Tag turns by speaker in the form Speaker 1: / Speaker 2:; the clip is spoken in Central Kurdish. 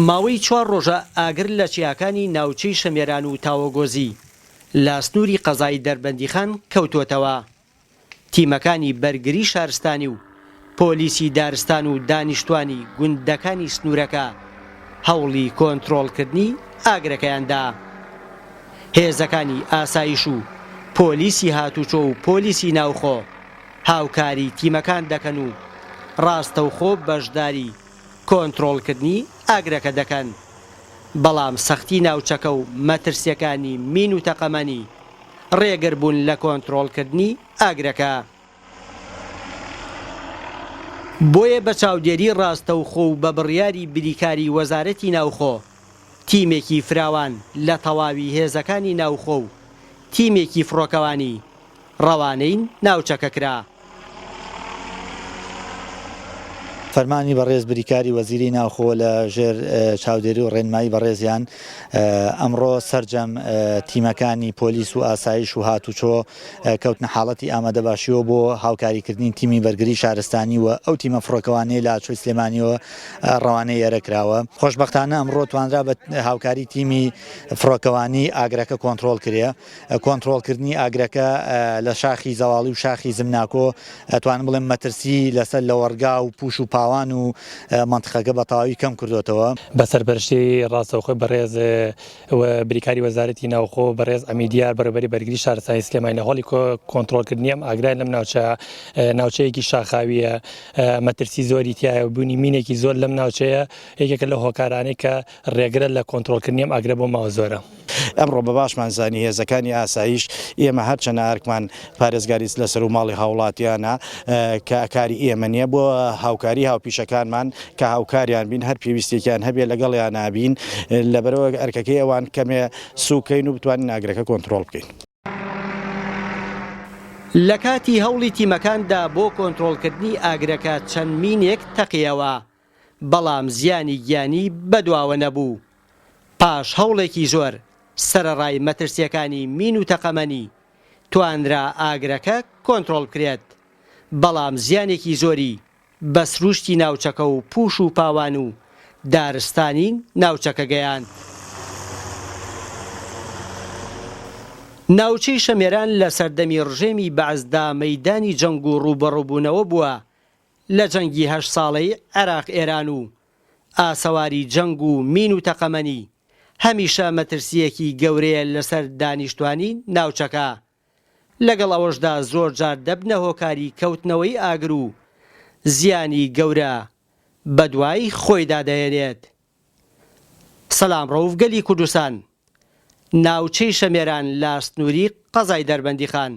Speaker 1: ماوەی 4 ڕۆژە ئاگر لە چیاکانی ناوچەی شەمێران و تاوەگۆزی لە سنووری قەزای دەربەندیخان کەوتوتەوە. تیمەکانی بەرگری شارستانی و پۆلیسی دارستان و دانیشتوانی گوندەکانی سنوورەکە هەوڵی کۆنتڕۆڵکردنی ئاگرەکەیاندا. هێزەکانی ئاسایش و پۆلیسی هاتوچۆ و پۆلیسی ناوخۆ هاوکاری تیمەکان دەکەن و ڕاستەوخۆ بەشداری کۆنتڕۆڵکردنی ئاگرەکە دەکەن. بەڵام سەختی ناوچەکە و مەترسیەکانی مین و تەقەمەنی ڕێگر بوون لە کۆنتڕۆڵکردنی ئاگرەکە. بۆیە بە چاودێری ڕاستەوخۆ و بە بڕیاری بریکاری وەزارەتی ناوخۆ تیمێکی فراوان لە تەواوی هێزەکانی ناوخۆ و تیمێکی فڕۆکەوانی ڕەوانەی ناوچەکە کرا.
Speaker 2: فەرمانی بەڕێز بریکاری وەزیری ناوخۆ لە ژێر چاودێری و ڕێنمایی بەڕێزیان ئەمڕۆ سەرجەم تیمەکانی پۆلیس و ئاسایش و هاتوچۆ کەوتنە حاڵەتی ئامادەباشیەوە بۆ هاوکاریکردنی تیمی بەرگری شارستانی و ئەو تیمە فڕۆکەوانەی لە ئاچۆی سلێمانیەوە ڕەوانەی ئێرەکراوە. خۆشبەختانە ئەمڕۆ توانرا بە هاوکاری تیمی فڕۆکەوانی ئاگرەکە کۆنتڕۆڵ کرێ. کۆنتڕۆڵکردنی ئاگرەکە لە شاخی زەواڵی و شاخی زمناکۆ توانم بڵێم مەترسی لەسەر لە وەرگا و پوش و پاوان و منتخەکە بە تەواوی کەم کردوتەوە.
Speaker 3: بە سەرپەرشتی ڕاستەوخۆی بەڕێز بریکاری وەزارەتی ناوخۆ بەڕێز ئەمیدیار بەڕێوەبەری بەرگری شارستانی سلێمانی هەوڵی کۆنتڕۆڵکردنی ئەم ئاگرای لەم ناوچەیەکی شاخاویە، مەترسی زۆری تایە و بوونی مینێکی زۆر لەم ناوچەیە یەکێکە لە هۆکارانەی کە ڕێگرە لە کۆنتڕۆڵکردنی ئەم ئاگرە بۆ ماوە زۆرە.
Speaker 4: ئەمڕۆ بە باشمان زانی هێزەکانی ئاسایش ئێمە هەرچەنە ئەرکمان پارێزگاری لەسەر و ماڵی هاوڵاتیانە کە ئەکاری ئێمە نییە بۆ هاوکاری هاوپیشەکانمان کە هاوکاریان بین هەر پێویستێکیان هەبێ لەگەڵیان نابین لەبەرەوە ئەرکەکەی ئەوان کەمێ سوکەین و بتوانین ئاگرەکە کۆنتڕۆڵ بکەین.
Speaker 1: لە کاتی هەوڵی تیمەکاندا بۆ کۆنتڕۆڵکردنی ئاگرەکە چەند مینێک تەقیەوە، بەڵام زیانی گیانی بەدواوە نەبوو. پاش هەوڵێکی زۆر سەرەڕای مەترسیەکانی مین و تەقەمەنی توانرا ئاگرەکە کۆنتڕۆڵ بکرێت، بەڵام زیانێکی زۆری بە سروشتی ناوچەکە و پوش و پاوان و دارستانی ناوچەکە گەیاند. ناوچەی شەمێران لە سەردەمی ڕژێمی بەعزدا مەیدانی جەنگ و ڕوبەڕووبوونەوە بووە لە جەنگی 8 ساڵەی عێراق ئێران و ئاسەواری جەنگ و مین و تەقەمەنی هەمیشە مەترسیەکی گەورەیە لەسەر دانیشتوانی ناوچەکە. لەگەڵ ئەوەشدا زۆر جار دەبنە هۆکاری کەوتنەوەی ئاگر و زیانی گەورە بەدوای خۆیدا دەهێنێت. سەلام ڕەوف گەلی کوردستان، ناوچەی شەمێران لە سنووری قەزای دەربەندیخان.